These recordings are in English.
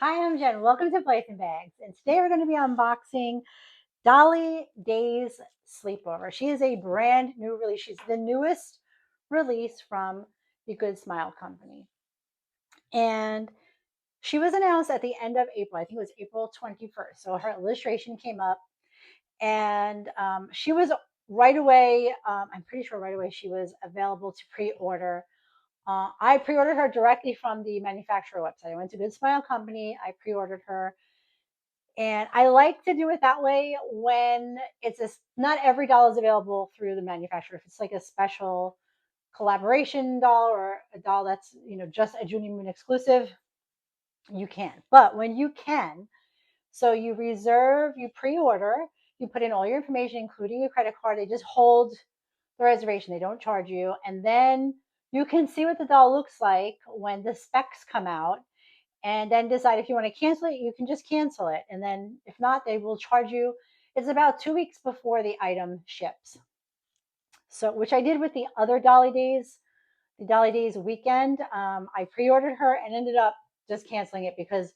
Hi, I'm Jen. Welcome to Blythe Bags. And today we're going to be unboxing Dolly Days Sleepover. She is a brand new release. She's the newest release from the Good Smile Company. And she was announced at the end of April. I think it was April 21st. So her illustration came up and she was right away, I'm pretty sure right away, she was available to pre-order. I pre-ordered her directly from the manufacturer website. I went to Good Smile Company. I pre-ordered her. And I like to do it that way when not every doll is available through the manufacturer. If it's like a special collaboration doll or a doll that's, just a Junie Moon exclusive, you can. But when you can, so you reserve, you pre-order, you put in all your information, including your credit card. They just hold the reservation. They don't charge you. And then you can see what the doll looks like when the specs come out and then decide if you want to cancel it. You can just cancel it. And then if not, they will charge you. It's about 2 weeks before the item ships. So, which I did with the other Dolly Days, the Dolly Days weekend. I pre-ordered her and ended up just canceling it because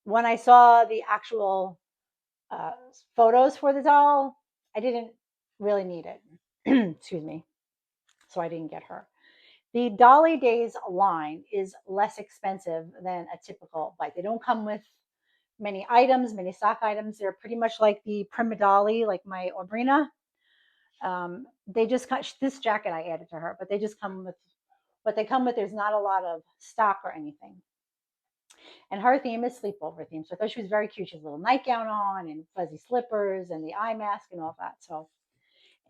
when I saw the actual uh, photos for the doll, I didn't really need it. Excuse me. So I didn't get her. The Dolly Days line is less expensive than a typical bike. They don't come with many items, many stock items. They're pretty much like the Prima Dolly, like my Obrina. They just this jacket I added to her, but they just come with what they come with. There's not a lot of stock or anything. And her theme is sleepover theme. So I thought she was very cute. She has a little nightgown on and fuzzy slippers and the eye mask and all that. So,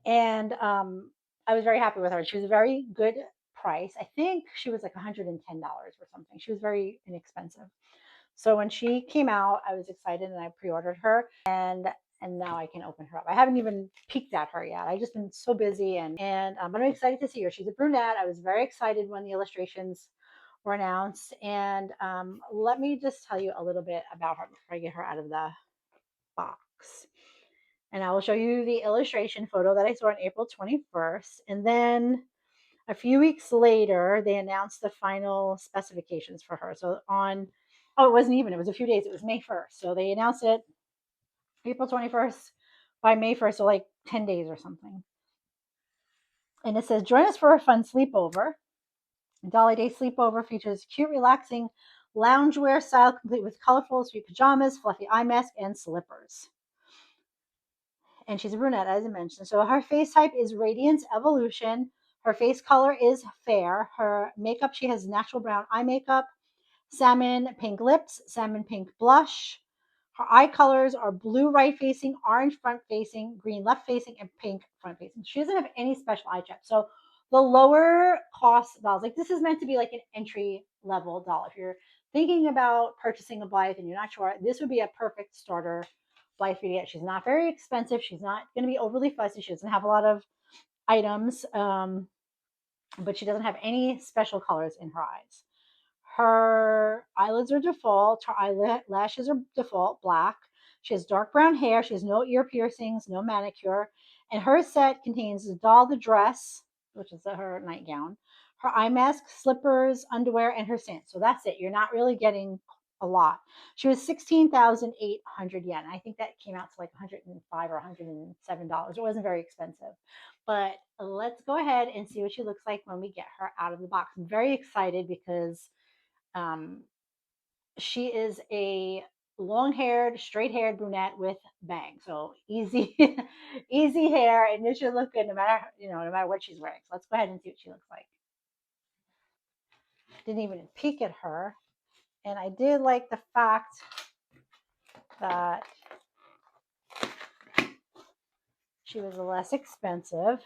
and I was very happy with her. She was a very good price. I think she was like $110 or something. She was very inexpensive. So when she came out, I was excited and I pre-ordered her and now I can open her up. I haven't even peeked at her yet. I've just been so busy but I'm excited to see her. She's a brunette. I was very excited when the illustrations were announced. And let me just tell you a little bit about her before I get her out of the box. And I will show you the illustration photo that I saw on April 21st. And then a few weeks later, they announced the final specifications for her. So it wasn't even, it was a few days, it was May 1st. So they announced it April 21st. By May 1st, so like 10 days or something. And it says, join us for a fun sleepover. Dolly Day Sleepover features cute, relaxing loungewear style complete with colorful sweet pajamas, fluffy eye mask, and slippers. And she's a brunette, as I mentioned. So her face type is Radiance Evolution. Her face color is fair. Her makeup, she has natural brown eye makeup, salmon pink lips, salmon pink blush. Her eye colors are blue right facing, orange front facing, green left facing, and pink front facing. She doesn't have any special eye check. So the lower cost dolls, like this is meant to be like an entry level doll. If you're thinking about purchasing a Blythe and you're not sure, this would be a perfect starter Blythe for you to get. She's not very expensive. She's not going to be overly fussy. She doesn't have a lot of items, but she doesn't have any special colors in her eyes. Her eyelids are default. Her eyelashes are default black. She has dark brown hair. She has no ear piercings, no manicure. And her set contains the doll, the dress, which is her nightgown, her eye mask, slippers, underwear, and her scent. So that's it. You're not really getting a lot. She was 16,800 yen. I think that came out to like 105 or $107. It wasn't very expensive. But let's go ahead and see what she looks like when we get her out of the box. I'm very excited because um, she is a long-haired, straight-haired brunette with bangs. So easy, easy hair, and it should look good no matter what she's wearing. So let's go ahead and see what she looks like. Didn't even peek at her, and I did like the fact that she was less expensive.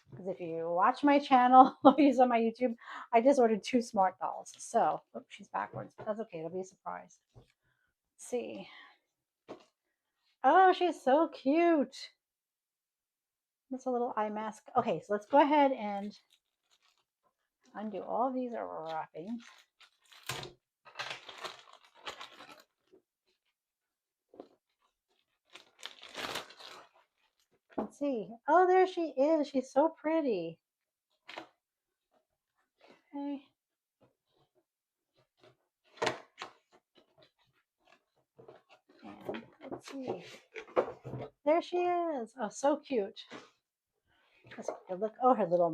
Because if you watch my channel or use on my YouTube, I just ordered 2 smart dolls. So, oops, she's backwards, but that's okay. It'll be a surprise. Let's see. Oh, she's so cute. That's a little eye mask. Okay, so let's go ahead and undo all these wrappings. Let's see. Oh, there she is. She's so pretty. Okay. see. There she is. Oh, so cute. Let's take a look. Oh, her little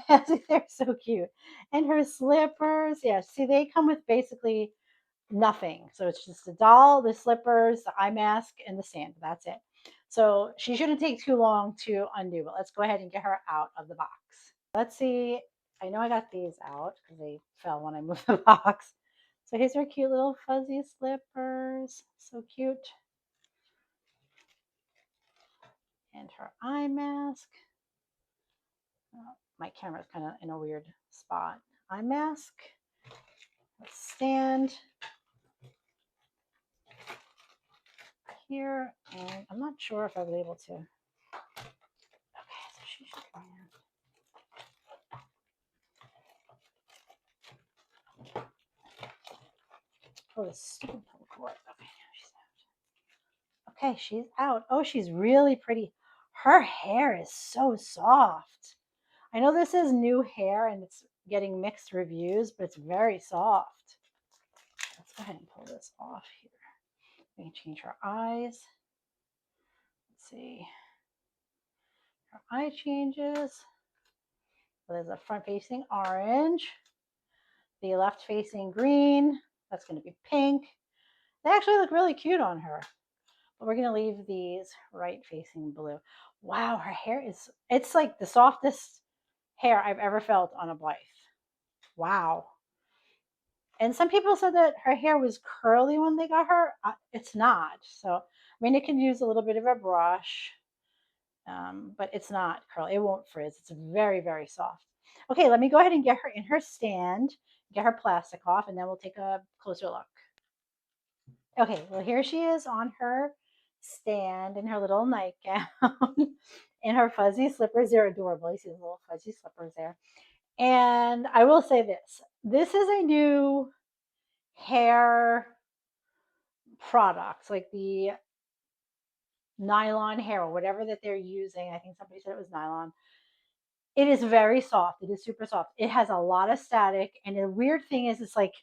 mask. They're so cute. And her slippers. Yeah, see, they come with basically nothing. So it's just the doll, the slippers, the eye mask, and the sand. That's it. So she shouldn't take too long to undo, but let's go ahead and get her out of the box. Let's see. I know I got these out because they fell when I moved the box. So here's her cute little fuzzy slippers. So cute. And her eye mask. Oh, my camera's kind of in a weird spot. Eye mask. Let's stand here. And I'm not sure if I was able to. Okay, so she should come in. Oh, this stupid pull cord. Okay, she's out. Okay, she's out. Oh, she's really pretty. Her hair is so soft. I know this is new hair and it's getting mixed reviews, but it's very soft. Let's go ahead and pull this off here. We can change her eyes. Let's see. Her eye changes. So there's a front facing orange, the left facing green. That's going to be pink. They actually look really cute on her. But we're going to leave these right facing blue. Wow, her hair is, it's like the softest hair I've ever felt on a Blythe. Wow. And some people said that her hair was curly when they got her. It's not. So, I mean, it can use a little bit of a brush, but it's not curly. It won't frizz. It's very, very soft. Okay, let me go ahead and get her in her stand, get her plastic off, and then we'll take a closer look. Okay, well, here she is on her stand in her little nightgown in her fuzzy slippers. They're adorable. You see the little fuzzy slippers there. And I will say this is a new hair product, like the nylon hair or whatever that they're using. I think somebody said it was nylon. It is very soft. It is super soft. It has a lot of static. And the weird thing is, it's like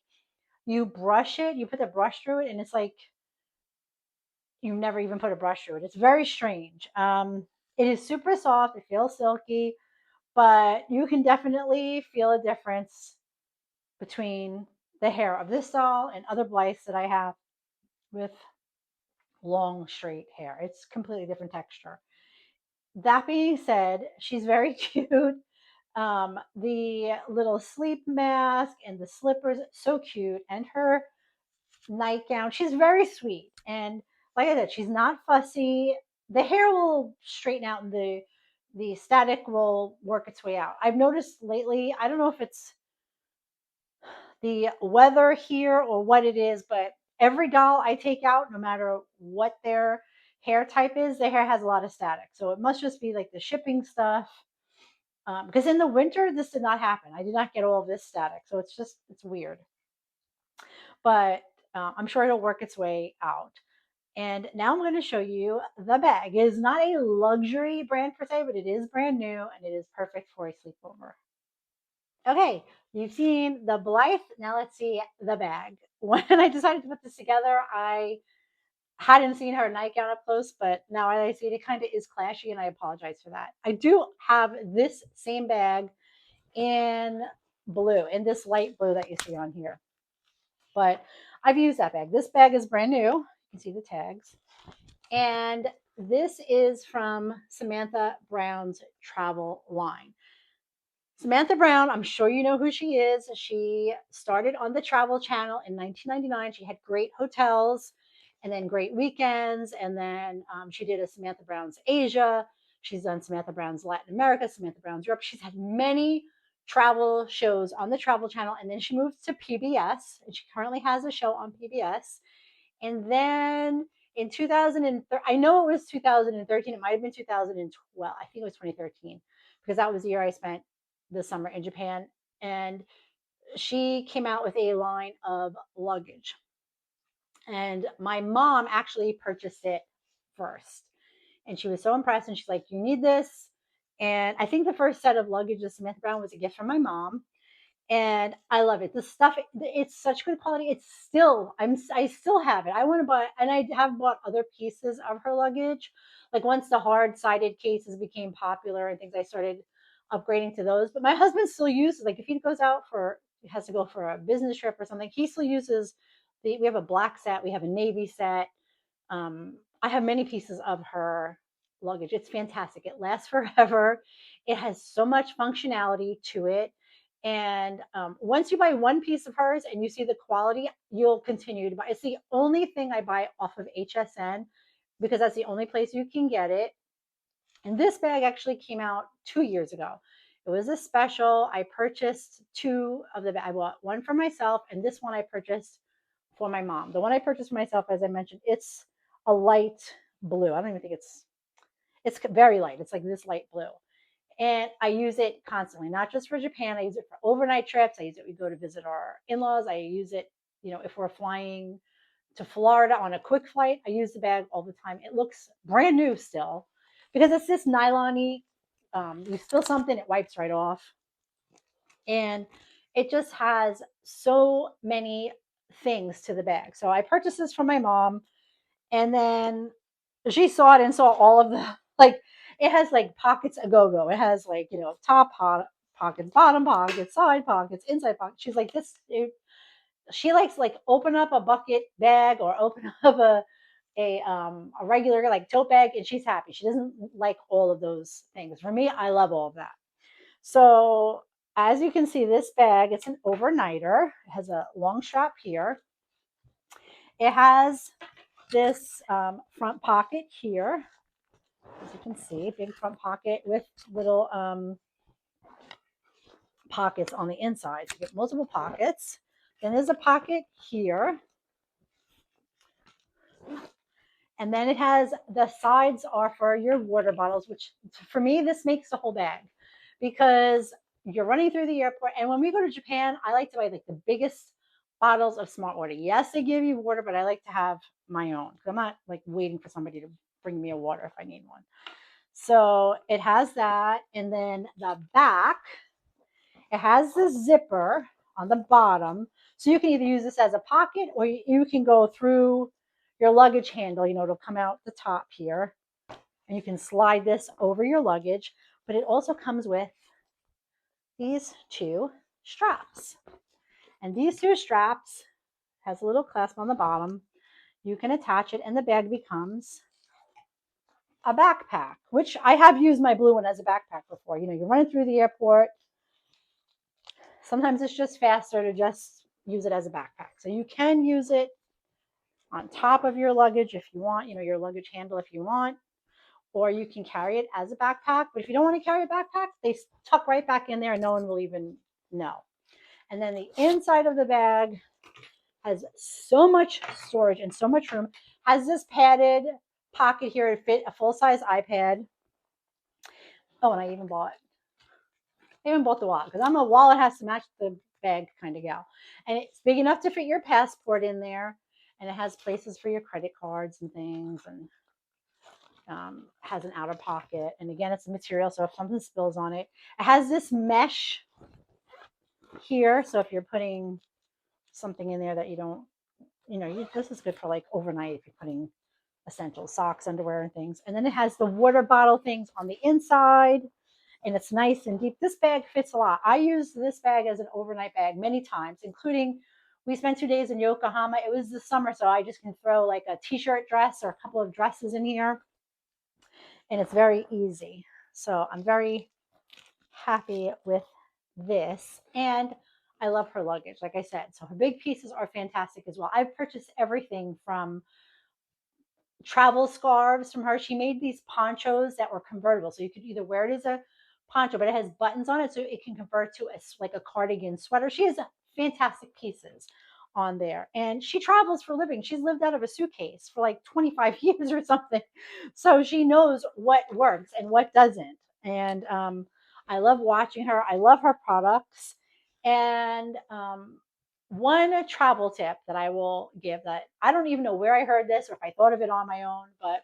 you brush it, you put the brush through it, and it's like you never even put a brush through it. It's very strange. It is super soft. It feels silky, but you can definitely feel a difference between the hair of this doll and other Blythes that I have with long, straight hair. It's completely different texture. That being said, she's very cute. The little sleep mask and the slippers, so cute. And her nightgown, she's very sweet. And like I said, she's not fussy. The hair will straighten out and the static will work its way out. I've noticed lately, I don't know if it's the weather here or what it is, but every doll I take out, no matter what their hair type is, their hair has a lot of static. So it must just be like the shipping stuff. Because in the winter, this did not happen. I did not get all of this static. So it's weird. But I'm sure it'll work its way out. And now I'm going to show you the bag. It is not a luxury brand per se, but it is brand new and it is perfect for a sleepover. Okay, you've seen the Blythe. Now let's see the bag. When I decided to put this together, I hadn't seen her nightgown up close, but now I see it kind of is clashy, and I apologize for that. I do have this same bag in blue, in this light blue that you see on here. But I've used that bag. This bag is brand new. You can see the tags. And this is from Samantha Brown's travel line. Samantha Brown, I'm sure you know who she is. She started on the Travel Channel in 1999. She had great hotels and then great weekends. And then she did a Samantha Brown's Asia. She's done Samantha Brown's Latin America, Samantha Brown's Europe. She's had many travel shows on the Travel Channel. And then she moved to PBS. And she currently has a show on PBS. And then in 2013, I know it was 2013. It might have been 2012. I think it was 2013 because that was the year I spent the summer in Japan. And she came out with a line of luggage. And my mom actually purchased it first. And she was so impressed. And she's like, "You need this." And I think the first set of luggage of Smith Brown was a gift from my mom. and I love it. The stuff, it's such good quality. It's still, I still have it. I want to buy, and I have bought other pieces of her luggage. Like once the hard sided cases became popular and things, I started upgrading to those. But my husband still uses, like if he goes out for, he has to go for a business trip or something, he still uses we have a black set, we have a navy set. I have many pieces of her luggage. It's fantastic. It lasts forever. It has so much functionality to it. And once you buy one piece of hers and you see the quality, you'll continue to buy. It's the only thing I buy off of HSN because that's the only place you can get it. And this bag actually came out 2 years ago. It was a special. I purchased two of the bags. I bought one for myself, and this one I purchased for my mom. The one I purchased for myself, as I mentioned, it's a light blue. I don't even think it's very light. It's like this light blue. And I use it constantly, not just for Japan. I use it for overnight trips. I use it. We go to visit our in-laws. I use it, if we're flying to Florida on a quick flight. I use the bag all the time. It looks brand new still because it's this nylon-y. You spill something, it wipes right off. And it just has so many things to the bag. So I purchased this from my mom, and then she saw it and saw all of the like it has like pockets a go-go. It has like, top pockets, bottom pockets, side pockets, inside pockets. She's like she likes like open up a bucket bag or open up a regular like tote bag and she's happy. She doesn't like all of those things. For me, I love all of that. So as you can see, this bag, it's an overnighter. It has a long strap here. It has this front pocket here. As you can see, big front pocket with little pockets on the inside. So you get multiple pockets. Then there's a pocket here. And then it has the sides are for your water bottles, which for me, this makes the whole bag because you're running through the airport. And when we go to Japan, I like to buy like the biggest bottles of smart water. Yes, they give you water, but I like to have my own. I'm not like waiting for somebody to bring me a water if I need one. So it has that. And then the back, it has the zipper on the bottom. So you can either use this as a pocket or you can go through your luggage handle. It'll come out the top here and you can slide this over your luggage. But it also comes with these two straps. And these two straps has a little clasp on the bottom. You can attach it and the bag becomes a backpack, which I have used my blue one as a backpack before. You're running through the airport. Sometimes it's just faster to just use it as a backpack. So you can use it on top of your luggage if you want, your luggage handle if you want, or you can carry it as a backpack. But if you don't want to carry a backpack, they tuck right back in there and no one will even know. And then the inside of the bag has so much storage and so much room. Has this padded pocket here to fit a full-size iPad. Oh, and I even bought the wallet because I'm a wallet has to match the bag kind of gal. And it's big enough to fit your passport in there. And it has places for your credit cards and things. And has an outer pocket. And again, it's a material. So if something spills on it, it has this mesh here. So if you're putting something in there that you don't, this is good for like overnight if you're putting essential socks, underwear, and things. And then it has the water bottle things on the inside. And it's nice and deep. This bag fits a lot. I used this bag as an overnight bag many times, including we spent 2 days in Yokohama. It was the summer, so I just can throw like a t-shirt dress or a couple of dresses in here. And it's very easy. So I'm very happy with this. And I love her luggage, like I said. So her big pieces are fantastic as well. I've purchased everything from travel scarves from her. She made these ponchos that were convertible. So you could either wear it as a poncho, but it has buttons on it so it can convert to like a cardigan sweater. She has fantastic pieces on there. And she travels for a living. She's lived out of a suitcase for like 25 years or something. So she knows what works and what doesn't. And I love watching her. I love her products. And one travel tip that I will give that I don't even know where I heard this or if I thought of it on my own, but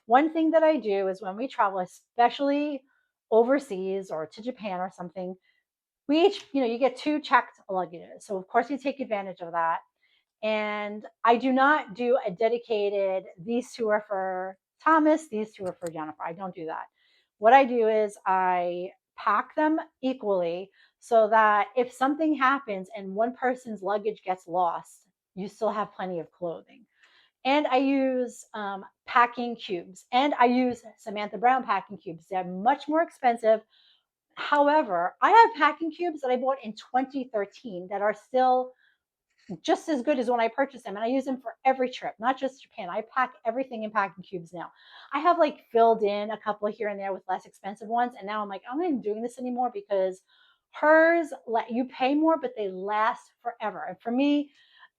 one thing that I do is when we travel, especially overseas or to Japan or something, we each, you get two checked luggages. So of course you take advantage of that. And I do not do a dedicated, these two are for Thomas, these two are for Jennifer. I don't do that. What I do is I pack them equally so that if something happens and one person's luggage gets lost, you still have plenty of clothing. And I use packing cubes, and I use Samantha Brown packing cubes. They're much more expensive. However, I have packing cubes that I bought in 2013 that are still just as good as when I purchased them. And I use them for every trip, not just Japan. I pack everything in packing cubes now. I have like filled in a couple here and there with less expensive ones. And now I'm like, I'm not doing this anymore because hers let you pay more, but they last forever. And for me,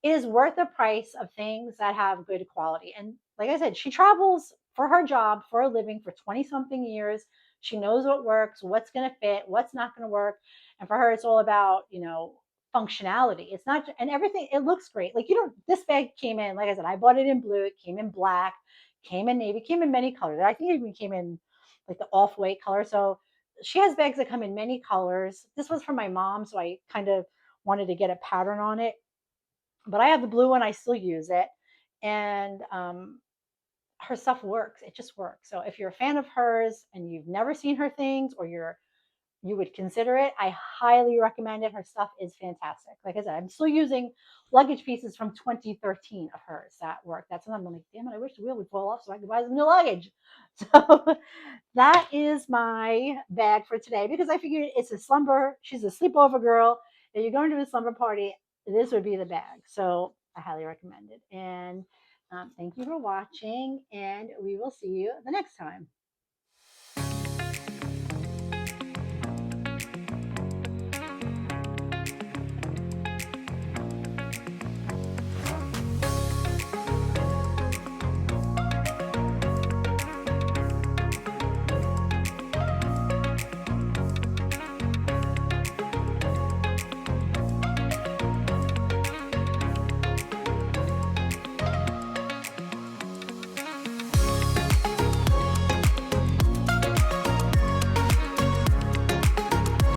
it is worth the price of things that have good quality. And like I said, she travels for her job, for a living, for 20 something years. She knows what works, what's going to fit, what's not going to work. And for her, it's all about, functionality. It's not, and everything, it looks great. Like, this bag came in, like I said, I bought it in blue, it came in black, came in navy, came in many colors. I think it even came in like the off white color. So she has bags that come in many colors. This was from my mom, so I kind of wanted to get a pattern on it. But I have the blue one, I still use it. And her stuff works. It just works. So if you're a fan of hers and you've never seen her things, or you would consider it, I highly recommend it. Her stuff is fantastic. Like I said, I'm still using luggage pieces from 2013 of hers that work. That's when I'm like, damn it, I wish the wheel would fall off so I could buy some new luggage. So that is my bag for today, because I figured it's a slumber. She's a sleepover girl. If you're going to a slumber party, this would be the bag. So I highly recommend it. And thank you for watching, and we will see you the next time.